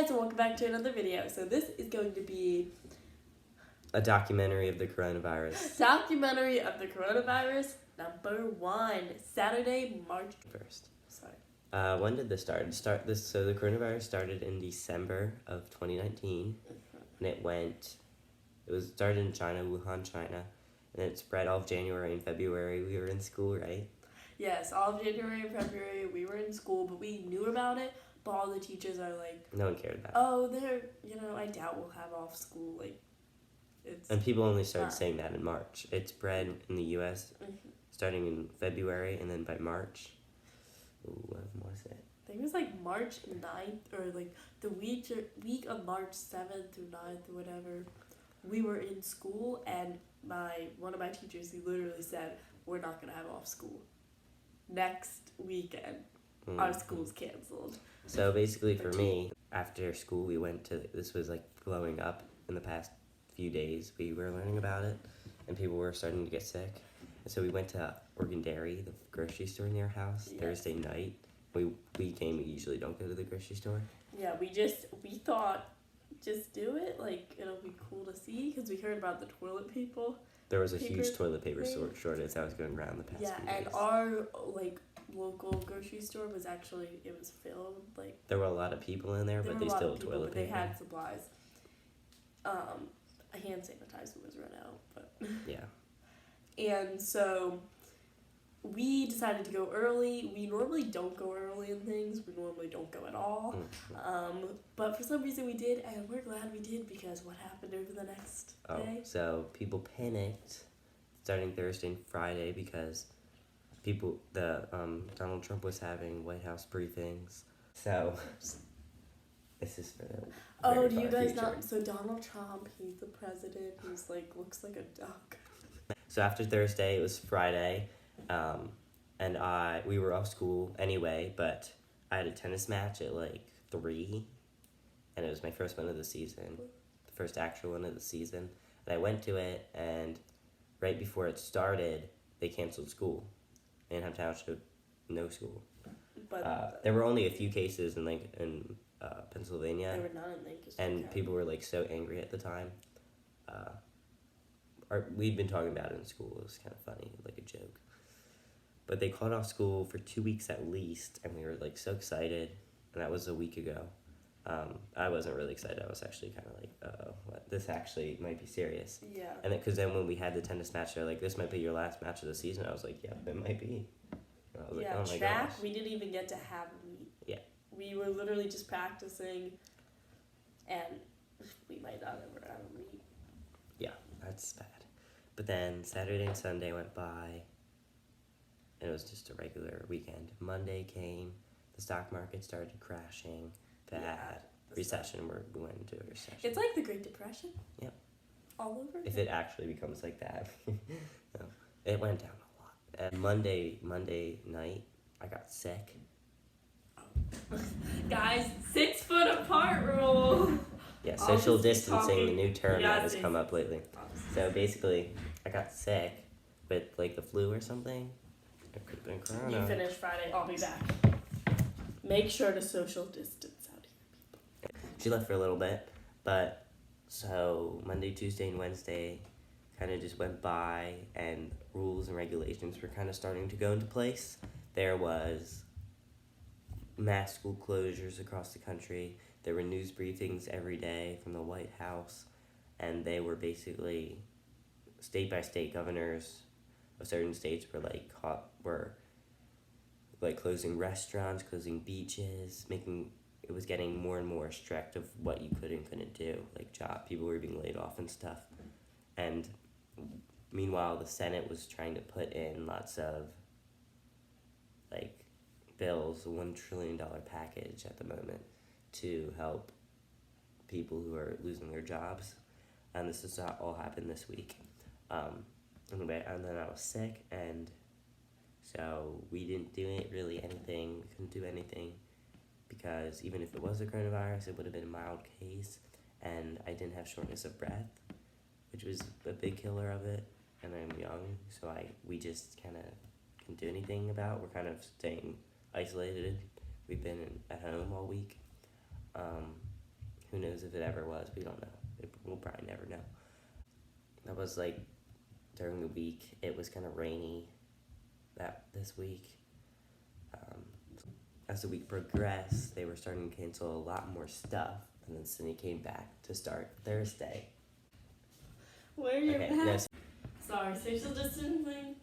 guys, and welcome back to another video. So this is going to be a documentary of the coronavirus. Documentary of the coronavirus number 1, Saturday, March 1st. Sorry. When did this start? So the coronavirus started in December of 2019, and it started in China, Wuhan, China, and it spread all of January and February. We were in school, right? Yes, all of January and February we were in school, but we knew about it. But all the teachers are like, no one cared about it. Oh, I doubt we'll have off school. And people only started saying that in March. It spread in the U.S. Starting in February, and then by March, when was it? I think it was March 9th, or the week of March 7th through 9th or whatever. We were in school, and one of my teachers, he literally said, we're not going to have off school. Next weekend, our school's canceled. So basically for me, after school we went to, this was blowing up in the past few days. We were learning about it, and people were starting to get sick. And so we went to Oregon Dairy, the grocery store near our house, Thursday night. We usually don't go to the grocery store. Yeah, we thought, just do it, it'll be cool to see, because we heard about the toilet people. There was a huge toilet paper shortage that was going around the past few days. Yeah, and our, local grocery store was it was filled, there were a lot of people in there, but they still had toilet paper. They had supplies. A hand sanitizer was run out, but... Yeah. And so we decided to go early. We normally don't go early in things. We normally don't go at all. But for some reason we did, and we're glad we did, because what happened over the next day? So people panicked starting Thursday and Friday because Donald Trump was having White House briefings. So this is for the do you guys not? So Donald Trump, he's the president. He's looks like a duck. So after Thursday, it was Friday, and we were off school anyway, but I had a tennis match at 3, and it was my first one of the season, the first actual one of the season, and I went to it, and right before it started, they canceled school. Manheim Township, no school. But there were only a few cases in Pennsylvania. There were none in Lancaster and County. People were so angry at the time. We'd been talking about it in school. It was kind of funny, a joke. But they called off school for 2 weeks at least, and we were so excited. And that was a week ago. I wasn't really excited. I was actually kind of what? This actually might be serious. Yeah. And because then when we had the tennis match, they're like, this might be your last match of the season. I was like, yeah, it might be. And I was oh my track, gosh. We didn't even get to have a meet. Yeah. We were literally just practicing, and we might not ever have a meet. Yeah, that's bad. But then Saturday and Sunday went by, and it was just a regular weekend. Monday came, the stock market started crashing. Recession, we're going into a recession. It's like the Great Depression. Yep. All over. If it actually becomes like that. No, it went down a lot. And Monday night, I got sick. Guys, 6 foot apart rule. Yeah, social distancing, the new term that has come up lately. So basically, I got sick with the flu or something. It could have been corona. You finish Friday. I'll be back. Make sure to social distance out here, people. She left for a little bit, but so Monday, Tuesday, and Wednesday kind of just went by, and rules and regulations were kind of starting to go into place. There was mass school closures across the country. There were news briefings every day from the White House, and they were basically state by state governors of certain states were closing restaurants, closing beaches, it was getting more and more strict of what you could and couldn't do, people were being laid off and stuff. And meanwhile, the Senate was trying to put in lots of bills, a $1 trillion package at the moment to help people who are losing their jobs. And this has all happened this week. Anyway, and then I was sick, and so we didn't do anything. We couldn't do anything because even if it was a coronavirus, it would have been a mild case, and I didn't have shortness of breath, which was a big killer of it, and I'm young, so we just kind of couldn't do anything about. We're kind of staying isolated. We've been at home all week. Who knows if it ever was? We don't know. We'll probably never know. That was like during the week. It was kind of rainy this week. As the week progressed, they were starting to cancel a lot more stuff, and then Sydney came back to start Thursday. Wear your Okay, mask. Sorry, social distancing.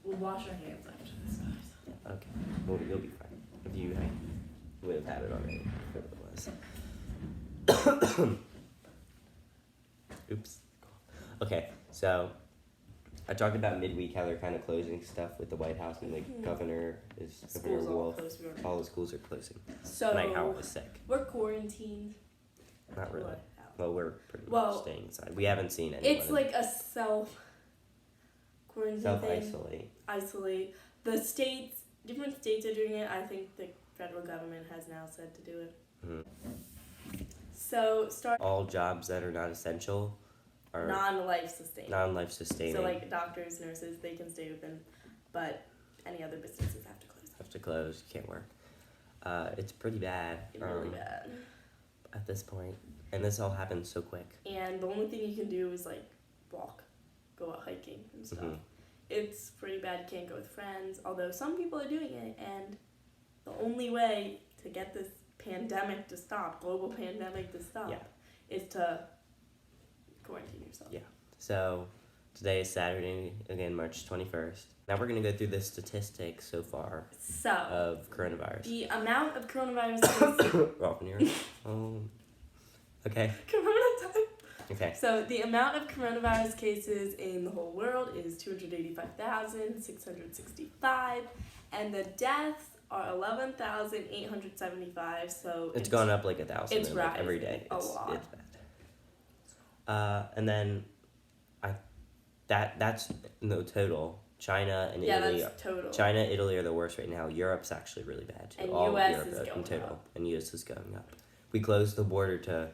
We'll wash our hands after this, guys. Okay, well, you'll be fine. If you would have had it already, whatever it was. Oops. Okay, so I talked about midweek, how they're kind of closing stuff with the White House, and the governor Schools all Wolf. closed. All the schools are closing. So Like how was sick. we're quarantined. Not really. What? Well, we're pretty much staying inside. We haven't seen anyone. It's like a self-quarantine self-isolate. Isolate. Different states are doing it. I think the federal government has now said to do it. Mm-hmm. So all jobs that are not essential are non-life sustaining. Non-life sustaining. So like doctors, nurses, they can stay open, but any other businesses have to close. Have to close. Can't work. It's pretty bad. Really bad. At this point, and this all happened so quick. And the only thing you can do is like walk, go out hiking and stuff. Mm-hmm. It's pretty bad. You can't go with friends, although some people are doing it, and the only way to get this pandemic to stop, global pandemic to stop, is to quarantine yourself. Yeah. So today is Saturday, again, March 21st. Now we're going to go through the statistics so far of coronavirus. The amount of coronavirus cases... Off in here. Oh. Okay. Corona time. Okay. So the amount of coronavirus cases in the whole world is 285,665, and the deaths are 11,875. So it's gone up like 1,000. It's rising every day. a lot. It's bad. And then that's no total. China and Italy. That's total. China, Italy are the worst right now. Europe's actually really bad too. And All US of Europe is in going total, up. and US is going up. We closed the border to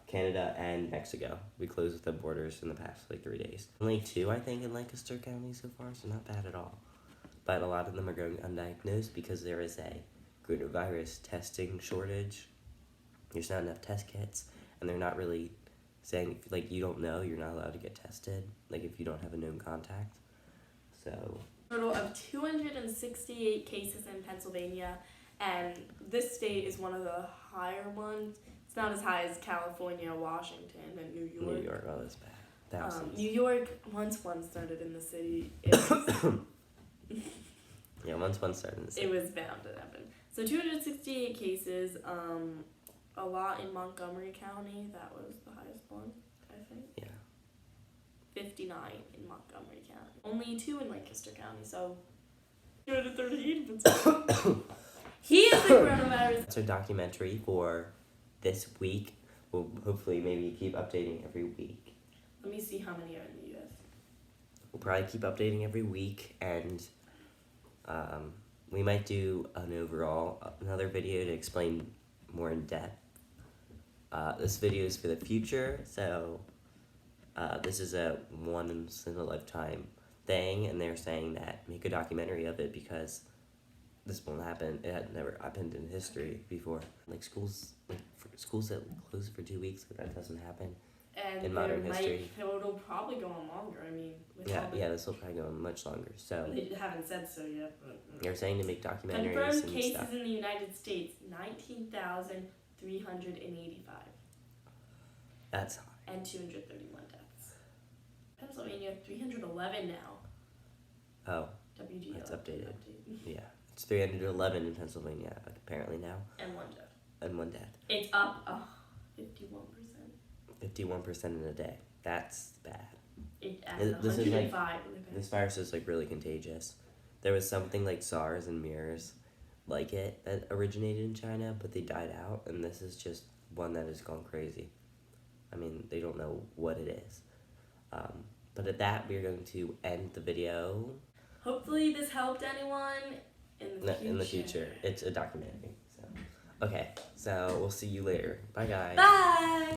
Canada and Mexico. We closed the borders in the past 3 days. Only 2, I think, in Lancaster County so far, so not bad at all. But a lot of them are going undiagnosed because there is a coronavirus testing shortage. There's not enough test kits, and they're not really saying, you don't know, you're not allowed to get tested, if you don't have a known contact. So... Total of 268 cases in Pennsylvania, and this state is one of the higher ones. It's not as high as California, Washington, and New York. New York, that's bad. Thousands. New York, once one started in the city, it was... Yeah, once one started in the city. It was bound to happen. So 268 cases, a lot in Montgomery County, that was the highest one, I think. Yeah. 59 in Montgomery County. Only 2 in Lancaster County, so 238%. He is the coronavirus. That's our documentary for this week. We'll hopefully maybe keep updating every week. Let me see how many are in the U.S. We'll probably keep updating every week, and we might do another video to explain more in depth. This video is for the future, so this is a once-in-a-lifetime thing, and they're saying that make a documentary of it because this won't happen. It had never happened in history before. Schools that close for 2 weeks, that doesn't happen in modern history. It'll probably go on longer. I mean, this will probably go on much longer. So they haven't said so yet. But they're saying to make documentaries confirmed and cases stuff. in the United States 19,385. That's high. And 231 deaths. Pennsylvania 311 now. Oh, WGL. that's updated. Yeah, it's 311 in Pennsylvania apparently now. And 1 death. And 1 death. It's up 51%. 51% in a day. That's bad. This is this virus is really contagious. There was something like SARS and MERS that originated in China, but they died out, and this is just one that has gone crazy. I mean, they don't know what it is. But at that, we're going to end the video. Hopefully this helped anyone in the future. It's a documentary. So. Okay, so we'll see you later. Bye, guys. Bye!